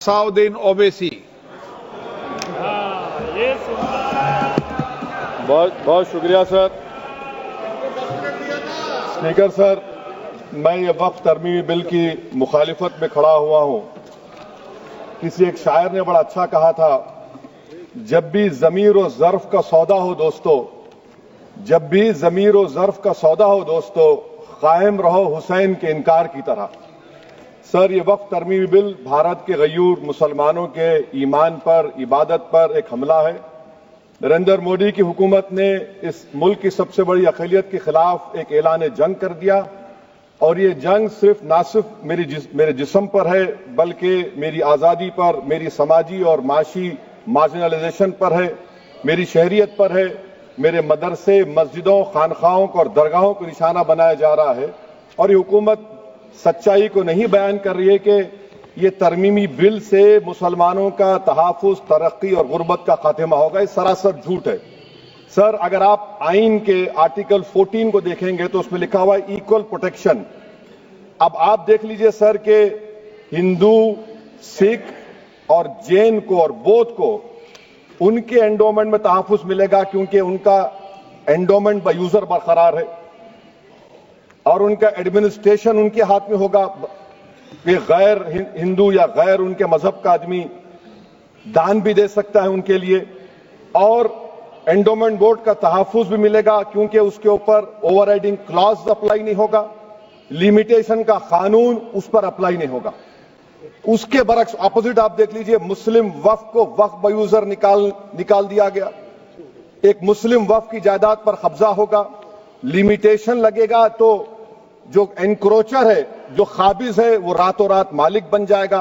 साउद्दीन ओवैसी। बहुत बहुत शुक्रिया सर। स्पीकर सर, मैं ये वक्फ तरमीमी बिल की मुखालिफत में खड़ा हुआ हूं। किसी एक शायर ने बड़ा अच्छा कहा था, जब भी ज़मीर और ज़र्फ का सौदा हो दोस्तों, जब भी ज़मीर और ज़र्फ का सौदा हो दोस्तों, कायम रहो हुसैन के इनकार की तरह। सर, ये वक्फ तरमीमी बिल भारत के गयूर मुसलमानों के ईमान पर, इबादत पर एक हमला है। नरेंद्र मोदी की हुकूमत ने इस मुल्क की सबसे बड़ी अक़लियत के खिलाफ एक ऐलान जंग कर दिया, और ये जंग ना सिर्फ मेरे जिस्म पर है, बल्कि मेरी आज़ादी पर, मेरी समाजी और माशी मार्जिनलाइजेशन पर है, मेरी शहरियत पर है, मेरे मदरसे, मस्जिदों, खानखाहों और दरगाहों को निशाना बनाया जा रहा है। और ये हुकूमत सच्चाई को नहीं बयान कर रही है कि ये तरमीमी बिल से मुसलमानों का तहफ़्फ़ुज़, तरक्की और गुर्बत का खात्मा होगा। ये सरासर झूठ है। सर, अगर आप आइन के आर्टिकल 14 को देखेंगे तो उसमें लिखा हुआ है इक्वल प्रोटेक्शन। अब आप देख लीजिए सर कि हिंदू, सिख और जैन को और बौद्ध को उनके एंडोमेंट में तहफ़्फ़ुज़ मिलेगा, क्योंकि उनका एंडोमेंट बाय यूजर बरकरार है और उनका एडमिनिस्ट्रेशन उनके हाथ में होगा। कि गैर हिंदू या गैर उनके मजहब का आदमी दान भी दे सकता है उनके लिए, और एंडोमेंट बोर्ड का तहफ़्फ़ुज़ भी मिलेगा, क्योंकि उसके ऊपर ओवरराइडिंग क्लॉज अप्लाई नहीं होगा, लिमिटेशन का कानून उस पर अप्लाई नहीं होगा। उसके बरक्स ऑपोजिट आप देख लीजिए, मुस्लिम वक्फ को वक्फ बाय यूजर निकाल दिया गया। एक मुस्लिम वक्फ की जायदाद पर कब्जा होगा, लिमिटेशन लगेगा तो जो एनक्रोचर है, जो खाबिज है, वो रातों रात मालिक बन जाएगा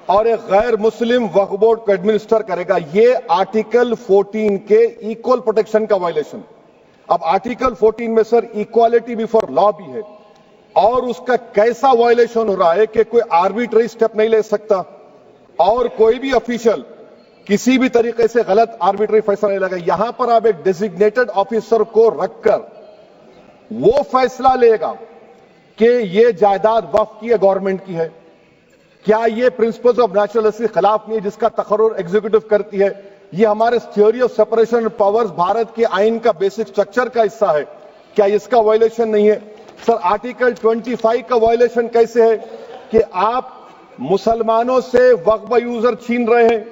और एक गैर मुस्लिम वक्फ बोर्ड को एडमिनिस्टर करेगा। ये आर्टिकल 14 के इक्वल प्रोटेक्शन का वायलेशन। अब आर्टिकल 14 में सर इक्वालिटी बिफोर लॉ भी है, और उसका कैसा वायलेशन हो रहा है कि कोई आर्बिट्ररी स्टेप नहीं ले सकता और कोई भी ऑफिशियल किसी भी तरीके से गलत आर्बिट्ररी फैसला नहीं लगा। यहां पर आप एक डेजिग्नेटेड ऑफिसर को रखकर वो फैसला लेगा कि ये जायदाद वक्फ की है, गवर्नमेंट की है। क्या ये प्रिंसिपल्स ऑफ नेचुरल के खिलाफ नहीं है, जिसका तकर्रुर एग्जीक्यूटिव करती है? ये हमारे theory of separation of powers, Bharat के आइन का बेसिक स्ट्रक्चर का हिस्सा है। क्या इसका वायलेशन नहीं है? सर, आर्टिकल 25 का वायलेशन कैसे है कि आप मुसलमानों से वक्फ बाय यूजर छीन रहे हैं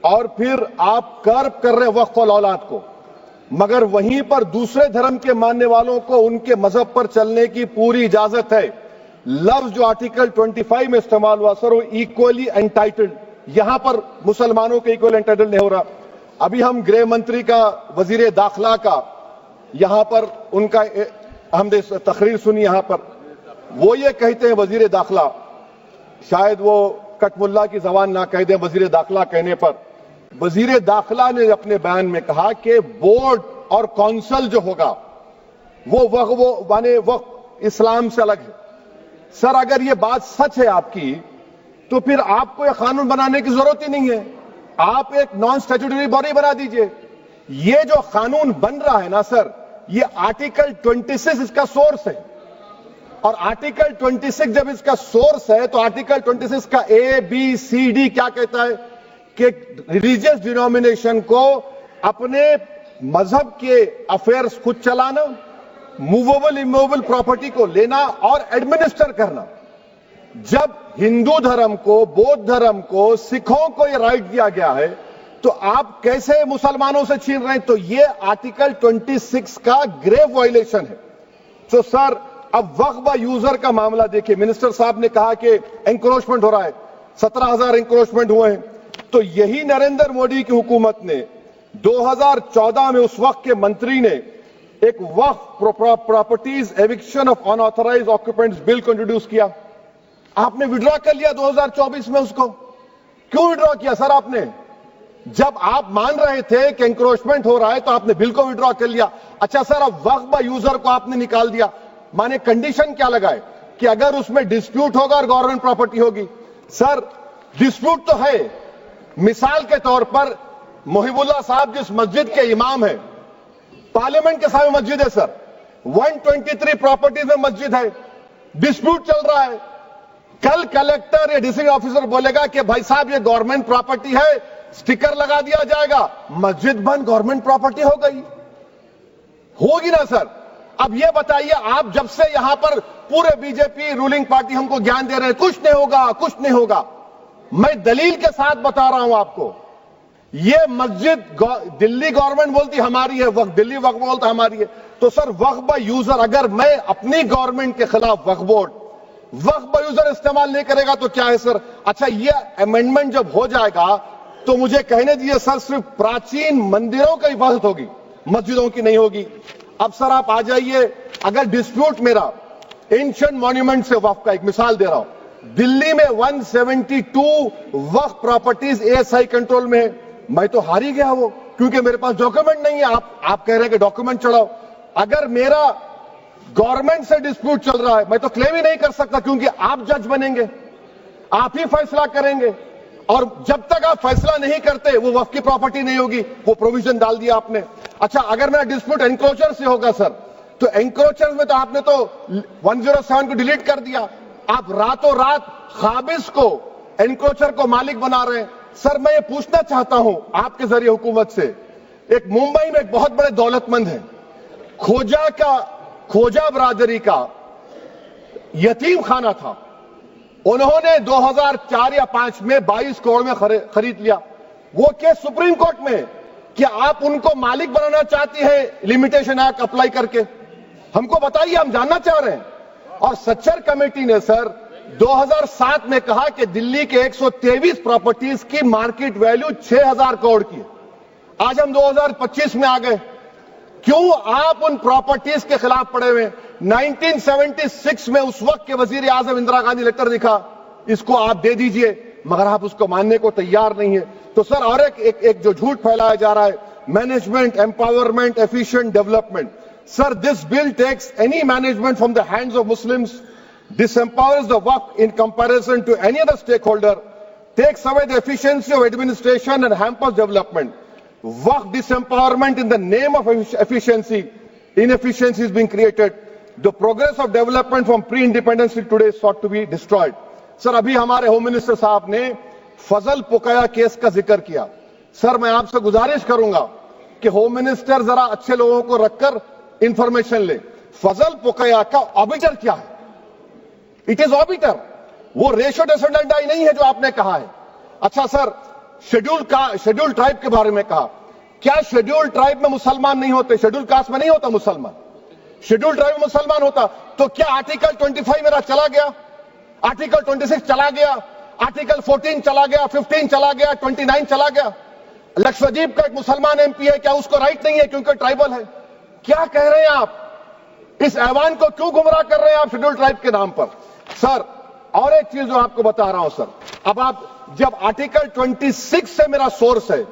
और फिर आप कर्ब कर रहे हैं वक्फ वाल औलाद को, मगर वहीं पर दूसरे धर्म के मानने वालों को उनके मजहब पर चलने की पूरी इजाजत है। लफ्ज जो आर्टिकल 25 में इस्तेमाल हुआ सर, वो इक्वली एंटाइटल्ड, यहां पर मुसलमानों के इक्वल एंटाइटल्ड नहीं हो रहा। अभी हम गृह मंत्री का, वजीर दाखिला का यहां पर उनका हमने तकरीर सुनी, यहां पर वो ये कहते हैं, वजीर दाखिला, शायद वो कटमुल्ला की जबान ना कह दें, वजीर दाखिला कहने पर वजीर दाखिला ने अपने बयान में कहा कि बोर्ड और काउंसिल जो होगा वो माने वक्फ इस्लाम से अलग है। सर, अगर ये बात सच है आपकी, तो फिर आपको एक कानून बनाने की जरूरत ही नहीं है। आप एक नॉन स्टैट्यूटरी बॉडी बना दीजिए। ये जो कानून बन रहा है ना सर, ये आर्टिकल 26 इसका सोर्स है, और आर्टिकल 26 जब इसका सोर्स है तो आर्टिकल 26 का ABCD क्या कहता है कि रिलीजियस डिनोमिनेशन को अपने मजहब के अफेयर्स खुद चलाना, मूवेबल इमूवेबल प्रॉपर्टी को लेना और एडमिनिस्टर करना। जब हिंदू धर्म को, बौद्ध धर्म को, सिखों को यह राइट दिया गया है, तो आप कैसे मुसलमानों से छीन रहे हैं? तो यह आर्टिकल 26 का ग्रेव वायलेशन है। तो सर, अब वक्फ बाय यूजर का मामला देखिए, मिनिस्टर साहब ने कहा कि एंक्रोचमेंट हो रहा है, 17,000 एंक्रोचमेंट हुए हैं। तो यही नरेंद्र मोदी की हुकूमत ने 2014 में उस वक्त के मंत्री ने एक Waqf properties eviction of unauthorized occupants bill को इंट्रोड्यूस किया। आपने विड्रॉ कर लिया 2024 में उसको। क्यों विड्रॉ किया सर आपने? जब आप मान रहे थे कि एंक्रोचमेंट हो रहा है तो आपने बिल को विड्रॉ कर लिया। अच्छा सर, अब वक्फ बाय यूजर को आपने निकाल दिया, माने कंडीशन क्या लगाए कि अगर उसमें डिस्प्यूट होगा और गवर्नमेंट प्रॉपर्टी होगी। सर, डिस्प्यूट तो है। मिसाल के तौर पर मोहिबुल्लाह साहब जिस मस्जिद के इमाम है, पार्लियामेंट के सामने मस्जिद है सर, 123 प्रॉपर्टीज में मस्जिद है, डिस्प्यूट चल रहा है, कल कलेक्टर या डिस्ट्रिक्ट ऑफिसर बोलेगा कि भाई साहब ये गवर्नमेंट प्रॉपर्टी है, स्टिकर लगा दिया जाएगा, मस्जिद बंद गवर्नमेंट प्रॉपर्टी हो गई, होगी ना सर। अब ये बताइए, आप जब से यहां पर पूरे बीजेपी रूलिंग पार्टी हमको ज्ञान दे रहे हैं कुछ नहीं होगा, कुछ नहीं होगा, मैं दलील के साथ बता रहा हूं आपको। ये मस्जिद दिल्ली गवर्नमेंट बोलती हमारी है, वक्फ दिल्ली वक्फ बोलता हमारी है, तो सर वक्फ बाय यूजर, अगर मैं अपनी गवर्नमेंट के खिलाफ वक्फ बोर्ड वक्फ बाय यूजर इस्तेमाल नहीं करेगा तो क्या है सर। अच्छा, ये अमेंडमेंट जब हो जाएगा तो मुझे कहने दीजिए सर, सिर्फ प्राचीन मंदिरों की इबादत होगी, मस्जिदों की नहीं होगी। अब सर आप आ जाइए, अगर डिस्प्यूट मेरा एंशिएंट मॉन्यूमेंट से वक्फ का, एक मिसाल दे रहा हूं, दिल्ली में 172 वक्फ प्रॉपर्टीज एएसआई कंट्रोल में है, मैं तो हार ही गया वो, क्योंकि मेरे पास डॉक्यूमेंट नहीं है। आप कह रहे हैं कि डॉक्यूमेंट चढ़ाओ, अगर मेरा गवर्नमेंट से डिस्प्यूट चल रहा है मैं तो क्लेम ही नहीं कर सकता, क्योंकि आप जज बनेंगे, आप ही फैसला करेंगे, और जब तक आप फैसला नहीं करते वो वक्फ की प्रॉपर्टी नहीं होगी, वो प्रोविजन डाल दिया आपने। अच्छा, अगर मेरा डिस्प्यूट एनक्रोचर से होगा सर, तो एनक्रोचर में तो आपने तो 107 को डिलीट कर दिया, आप रातों रात खाबिज को, एनक्रोचर को मालिक बना रहे हैं। सर मैं ये पूछना चाहता हूं आपके जरिए हुकूमत से, एक मुंबई में एक बहुत बड़े दौलतमंद है, खोजा बरादरी का यतीम खाना था, उन्होंने 2004 या 5 में 22 करोड़ में खरीद लिया। वो केस सुप्रीम कोर्ट में कि आप उनको मालिक बनाना चाहती है लिमिटेशन एक्ट अप्लाई करके, हमको बताइए, हम जानना चाह रहे हैं। और सच्चर कमेटी ने सर 2007 में कहा कि दिल्ली के 123 प्रॉपर्टीज की मार्केट वैल्यू 6000 करोड़ की है। आज हम 2025 में आ गए, क्यों आप उन प्रॉपर्टीज के खिलाफ पड़े हुए? 1976 में उस वक्त के वजीर आजम इंदिरा गांधी लेटर लिखा, इसको आप दे दीजिए, मगर आप उसको मानने को तैयार नहीं है। तो सर और एक जो झूठ फैलाया जा रहा है, management empowerment efficient development, sir this bill takes any management from the hands of Muslims, disempowers the waqf in comparison to any other stakeholder, takes away the efficiency of administration and hampers development. Waqf disempowerment in the name of efficiency, inefficiency is being created. The progress of development from pre-independence till today is sought to be destroyed. Sir अभी हमारे home minister साहब ने फजल पुकाया case का जिक्र किया। Sir मैं आपसे गुजारिश करूंगा कि होम मिनिस्टर जरा अच्छे लोगों को रखकर इंफॉर्मेशन ले। फजल पुकाया का ऑबिटर क्या है? इट इज ऑबिटर, वो रेशो डेसिडेंडाई नहीं है जो आपने कहा है। अच्छा सर, शेड्यूल ट्राइब के बारे में कहा, क्या शेड्यूल ट्राइब में मुसलमान नहीं होते? शेड्यूल कास्ट में नहीं होता मुसलमान, शेड्यूल ट्राइब में मुसलमान होता। तो क्या आर्टिकल 25 मेरा चला गया, आर्टिकल 26 चला गया, आर्टिकल 14 चला गया, 15 चला गया, 29 चला गया? लक्षद्वीप का एक मुसलमान एमपी है, क्या उसको राइट नहीं है क्योंकि ट्राइबल है? क्या कह रहे हैं आप? इस ऐवान को क्यों गुमराह कर रहे हैं आप शेड्यूल ट्राइब के नाम पर? सर और एक चीज जो आपको बता रहा हूं सर, अब आप जब आर्टिकल 26 से मेरा सोर्स है,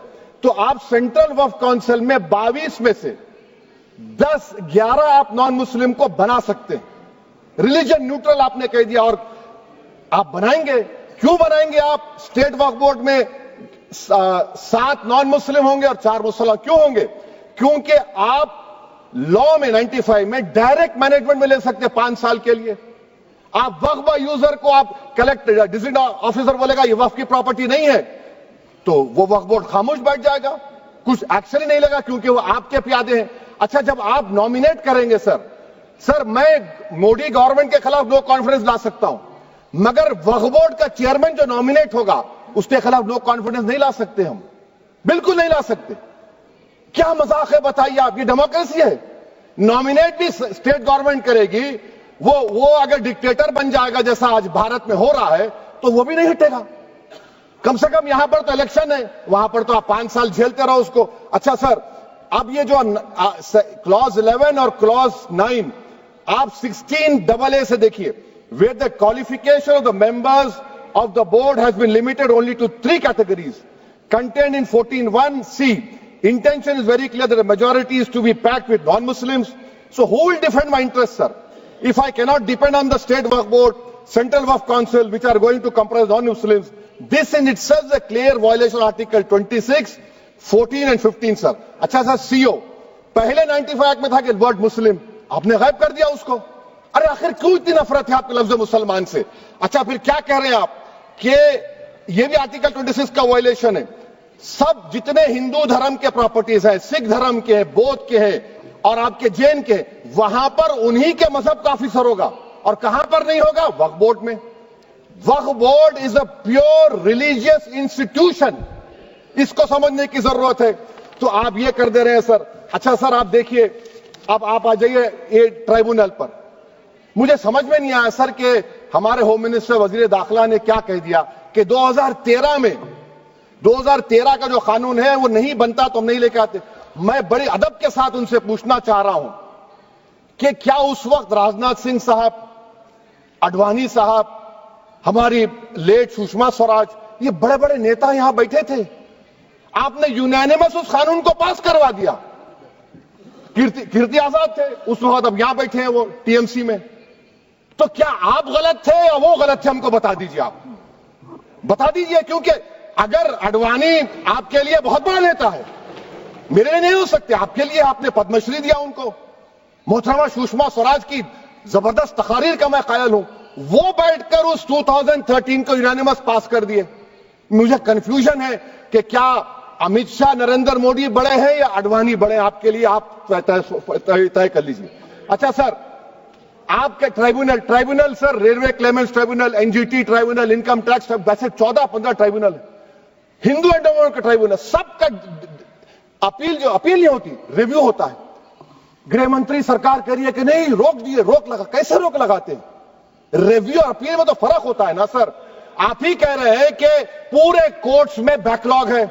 तो आप सेंट्रल वक्फ काउंसिल में 22 में से 10-11 आप नॉन मुस्लिम को बना सकते हैं, रिलीजन न्यूट्रल आपने कह दिया, और आप बनाएंगे, क्यों बनाएंगे आप? स्टेट वक्फ बोर्ड में 7 नॉन मुस्लिम होंगे और 4 मुसलमान, क्यों होंगे? क्योंकि आप लॉ में 95 में डायरेक्ट मैनेजमेंट में ले सकते हैं 5 साल के लिए। आप वक्फ बाय यूजर को आप कलेक्टर डिस्ट्रिक्ट ऑफिसर बोलेगा ये वक्फ की प्रॉपर्टी नहीं है, तो वो वक्फ बोर्ड खामोश बैठ जाएगा, कुछ एक्शन ही नहीं लगा, क्योंकि वो आपके प्यादे हैं। अच्छा, जब आप नॉमिनेट करेंगे सर मैं मोदी गवर्नमेंट के खिलाफ नो कॉन्फिडेंस ला सकता हूं, मगर वक्फ बोर्ड का चेयरमैन जो नॉमिनेट होगा उसके खिलाफ नो कॉन्फिडेंस नहीं ला सकते, हम बिल्कुल नहीं ला सकते। क्या मजाक है बताइए आप? ये डेमोक्रेसी है। नॉमिनेट भी स्टेट गवर्नमेंट करेगी, वो अगर डिक्टेटर बन जाएगा जैसा आज भारत में हो रहा है तो वो भी नहीं हटेगा। कम से कम यहां पर तो इलेक्शन है, वहां पर तो आप 5 साल झेलते रहो उसको। अच्छा सर, अब ये जो क्लॉज 11 और क्लॉज 9 आप 16AA से देखिए, where the qualification of the members of the board has been limited only to 3 categories contained in 14(1)(c). Intention is very clear that the majority is to be packed with non-Muslims. So who will defend my interests, sir? If I cannot depend on the state waqf board, central waqf council, which are going to comprise non-Muslims, this in itself is a clear violation of Article 26, 14 and 15, sir. अच्छा sir, CO पहले 95 act में था कि word मुस्लिम, आपने गायब कर दिया उसको। अरे आखिर क्यों इतनी नफरत है आपके लफ्ज मुसलमान से? अच्छा फिर क्या कह रहे हैं आप कि ये भी आर्टिकल 26 का वायलेशन है। सब जितने हिंदू धर्म के प्रॉपर्टीज है, सिख धर्म के है, बौद्ध के है और आपके जैन के, वहां पर उन्हीं के मजहब का ऑफिसर होगा। और कहां पर नहीं होगा? वक्फ बोर्ड में। Waqf board is a pure religious institution, इसको समझने की जरूरत है। तो आप ये कर दे रहे हैं सर। अच्छा सर आप देखिए, अब आप आ जाइए ये ट्राइब्यूनल पर। मुझे समझ में नहीं आया सर कि हमारे होम मिनिस्टर वजीर दाखिला ने क्या कह दिया कि 2013 का जो कानून है वो नहीं बनता तो हम नहीं लेके आते। मैं बड़े अदब के साथ उनसे पूछना चाह रहा हूं कि क्या उस वक्त राजनाथ सिंह साहब, अडवाणी साहब, हमारी लेट सुषमा स्वराज, ये बड़े बड़े नेता यहां बैठे थे? आपने यूनानिमस उस कानून को पास करवा दिया। कीर्ति आजाद थे उस वक्त, अब यहां बैठे हैं वो टीएमसी में। तो क्या आप गलत थे या वो गलत थे? हमको बता दीजिए, आप बता दीजिए। क्योंकि अगर अडवाणी आपके लिए बहुत बड़ा नेता है, मेरे लिए नहीं हो सकते, आपके लिए आपने पद्मश्री दिया उनको। मोहतरमा सुषमा स्वराज की जबरदस्त तकारीर का मैं कायल हूं। वो बैठकर उस 2013 को यूनानिमस पास कर दिए। मुझे कंफ्यूजन है कि क्या अमित शाह, नरेंद्र मोदी बड़े हैं या अडवाणी बड़े? आपके लिए आप तय कर लीजिए। अच्छा सर, आपके tribunal sir, railway Clements tribunal, NGT tribunal, income tax, वैसे 14-15 ट्राइब्यूनल है। हिंदू एंडोमेंट का ट्राइब्यूनल, सबका अपील नहीं होती, रिव्यू होता है। गृह मंत्री सरकार कह रही है कि नहीं, रोक दिए, रोक लगा। कैसे रोक लगाते हैं? रिव्यू और अपील में तो फर्क होता है ना सर। आप ही कह रहे हैं कि पूरे कोर्ट्स में बैकलॉग है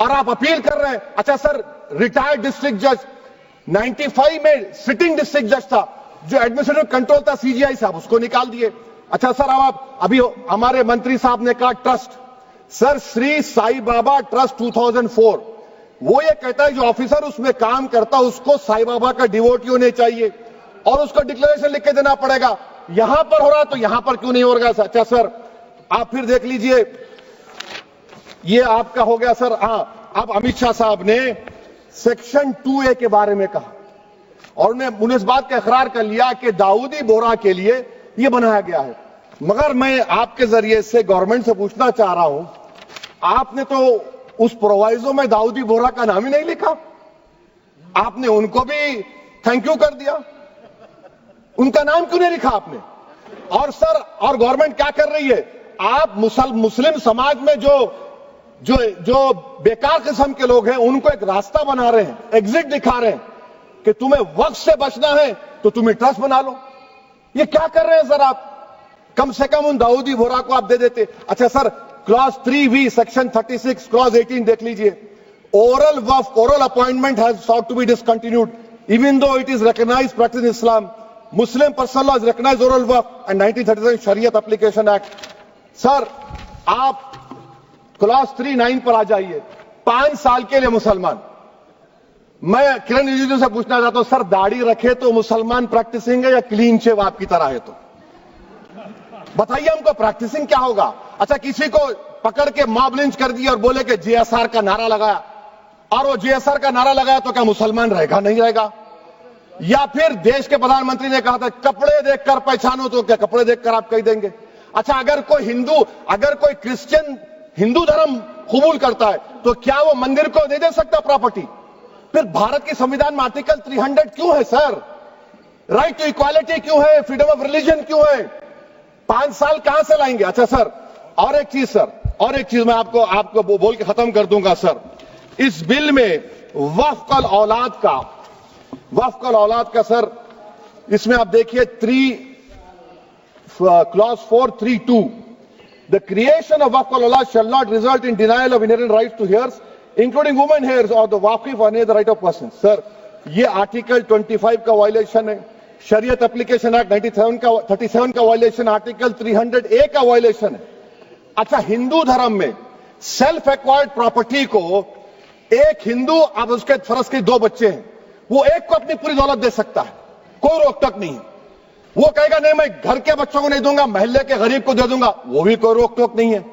और आप अपील कर रहे हैं। अच्छा सर, रिटायर्ड डिस्ट्रिक्ट जज 95 में सिटिंग डिस्ट्रिक्ट जज था, जो एडमिनिस्ट्रेटिव कंट्रोल था सीजीआई साहब, उसको निकाल दिए। अच्छा सर, अब आप अभी हमारे मंत्री साहब ने कहा trust, sir Shri Sai Baba trust 2004, वो ये कहता है जो ऑफिसर उसमें काम करता उसको साई बाबा का डिवोटी होने चाहिए और उसको डिक्लेरेशन लिख के देना पड़ेगा। यहां पर हो रहा तो यहां पर क्यों नहीं हो रहा? अच्छा सर, आप फिर देख लीजिए, ये आपका हो गया सर। हां, अब अमित शाह साहब ने सेक्शन 2A के बारे में कहा और उन्होंने इस बात का इकरार कर लिया कि दाऊदी बोहरा के लिए यह बनाया गया है। मगर मैं आपके जरिए से गवर्नमेंट से पूछना चाह रहा हूं, आपने तो उस प्रोवाइजो में दाऊदी बोहरा का नाम ही नहीं लिखा। आपने उनको भी थैंक यू कर दिया, उनका नाम क्यों नहीं लिखा आपने? और सर, और गवर्नमेंट क्या कर रही है? आप मुस्लिम समाज में जो बेकार किस्म के लोग हैं उनको एक रास्ता बना रहे हैं, एग्जिट दिखा रहे हैं कि तुम्हें वक्त से बचना है तो तुम्हें ट्रस्ट बना लो। ये क्या कर रहे हैं सर आप? कम से कम उन दाऊदी बोहरा को आप दे देते। अच्छा sir, clause 3V section 36 clause 18 देख लीजिए। Oral Waqf, oral appointment has sought to be discontinued even though it is recognized practice in Islam. Muslim personal law has recognized oral waqf and 1937 Shariat Application Act. Sir आप clause 39 पर आ जाइए। 5 साल के लिए मुसलमान। मैं किरण रिजिजू से पूछना चाहता हूं, सर दाढ़ी रखे तो मुसलमान प्रैक्टिसिंग है या क्लीन शेव आपकी तरह है? तो बताइए हमको, प्रैक्टिसिंग क्या होगा? अच्छा, किसी को पकड़ के मॉब लिंच कर दिया और बोले कि जेएसआर का नारा लगाया, और वो जेएसआर का नारा लगाया तो क्या मुसलमान रहेगा? नहीं रहेगा। या फिर देश के प्रधानमंत्री ने कहा था कपड़े देखकर पहचानो, तो क्या कपड़े देखकर आप कह देंगे? अच्छा, अगर कोई क्रिश्चियन हिंदू धर्म कबूल करता है तो क्या वो मंदिर को नहीं दे सकता प्रॉपर्टी? फिर भारत के संविधान में आर्टिकल 300 क्यों है सर? राइट टू इक्वालिटी क्यों है? फ्रीडम ऑफ रिलीजन क्यों है? 5 साल कहां से लाएंगे? अच्छा सर, और एक चीज सर, और एक चीज मैं आपको बोल के खत्म कर दूंगा सर। इस बिल में वक्फ औलाद का सर, इसमें आप देखिए clause 432, the creation of waqf औलाद shall not result in denial of inherent rights to heirs including women heirs और द वाकिफ और the right of person. Sir ये आर्टिकल 25 का वायलेशन है, शरीयत एप्लीकेशन एक्ट 37 का वायलेशन, आर्टिकल 300A का वायलेशन है। अच्छा, हिंदू धर्म में सेल्फ एक्वायर्ड प्रॉपर्टी को एक हिंदू, अब उसके फर्ज के 2 बच्चे हैं, वो एक को अपनी पूरी दौलत दे सकता है, कोई रोक टोक नहीं है। वो कहेगा नहीं मैं घर के बच्चों को नहीं दूंगा, मोहल्ले के गरीब को दे दूंगा, वो भी कोई रोक टोक नहीं है।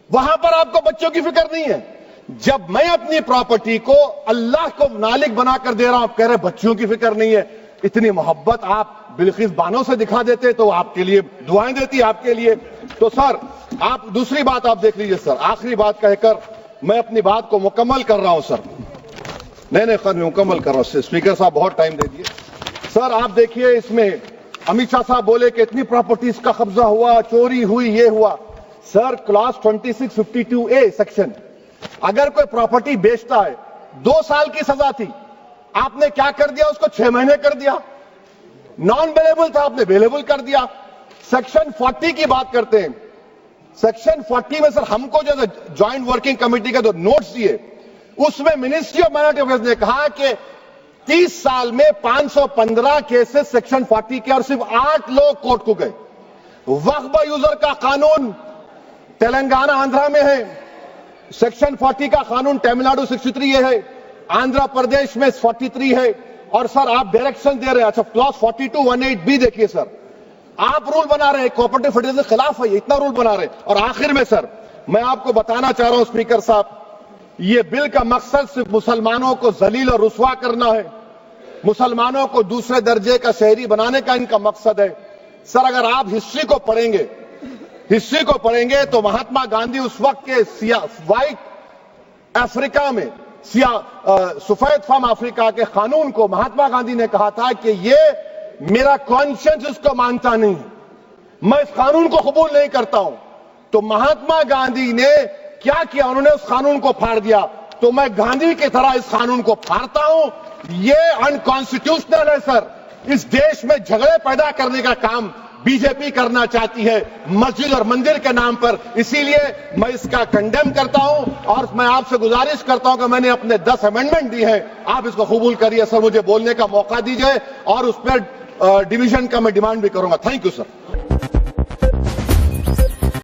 वहां पर आपको बच्चों की फिक्र नहीं है। जब मैं अपनी प्रॉपर्टी को अल्लाह को मालिक बनाकर दे रहा हूं, आप कह रहे बच्चों की फिक्र नहीं है। इतनी मोहब्बत आप बिल्किस बानो से दिखा देते तो आपके लिए दुआएं देती आपके लिए। तो सर आप दूसरी बात आप देख लीजिए सर, आखिरी बात कहकर मैं अपनी बात को मुकम्मल कर रहा हूं सर। नहीं मुकम्मल कर रहा हूं, स्पीकर साहब बहुत टाइम दे दिए। सर आप देखिए इसमें अमित शाह साहब बोले कि इतनी प्रॉपर्टीज का कब्जा हुआ, चोरी हुई, ये हुआ। सर क्लॉज 2652A सेक्शन, अगर कोई प्रॉपर्टी बेचता है 2 साल की सजा थी, आपने क्या कर दिया, उसको 6 महीने कर दिया। नॉन बेलेबल था, आपने बेलेबल कर दिया। सेक्शन 40 की बात करते हैं, सेक्शन 40 में सर हमको जो ज्वाइंट वर्किंग कमेटी का जो नोट्स दिए, उसमें मिनिस्ट्री ऑफ माइनॉरिटी अफेयर्स ने कहा कि 30 साल में 515 केसेस सेक्शन 40 के, और सिर्फ 8 लोग कोर्ट को गए। वक्फ यूजर का कानून तेलंगाना आंध्रा में है, सेक्शन 40 का कानून तमिलनाडु 63 है, आंध्र प्रदेश में 43 है। और सर आप डायरेक्शन दे रहे हैं, अच्छा क्लॉज 4218B देखिए सर, आप रूल बना रहे हैं, कोऑपरेटिव फेडरलिज्म के खिलाफ है, इतना रूल बना रहे हैं। और आखिर में सर मैं आपको बताना चाह रहा हूं स्पीकर साहब, ये बिल का मकसद सिर्फ मुसलमानों को जलील और रुस्वा करना है, मुसलमानों को दूसरे दर्जे का शहरी बनाने का इनका मकसद है। सर अगर आप हिस्ट्री को पढ़ेंगे तो महात्मा गांधी उस वक्त के व्हाइट अफ्रीका में सफेद फार्म अफ्रीका के कानून को महात्मा गांधी ने कहा था कि ये मेरा कॉन्शियंस इसको मानता नहीं है, मैं इस कानून को कबूल नहीं करता हूं। तो महात्मा गांधी ने क्या किया, उन्होंने उस कानून को फाड़ दिया। तो मैं गांधी की तरह इस कानून को फाड़ता हूं, ये अनकॉन्स्टिट्यूशनल है सर। इस देश में झगड़े पैदा करने का काम बीजेपी करना चाहती है मस्जिद और मंदिर के नाम पर, इसीलिए मैं इसका कंडेम करता हूं। और मैं आपसे गुजारिश करता हूं कि मैंने अपने 10 अमेंडमेंट दी है, आप इसको कबूल करिए सर, मुझे बोलने का मौका दीजिए और उस पर डिवीजन का मैं डिमांड भी करूंगा। Thank you sir.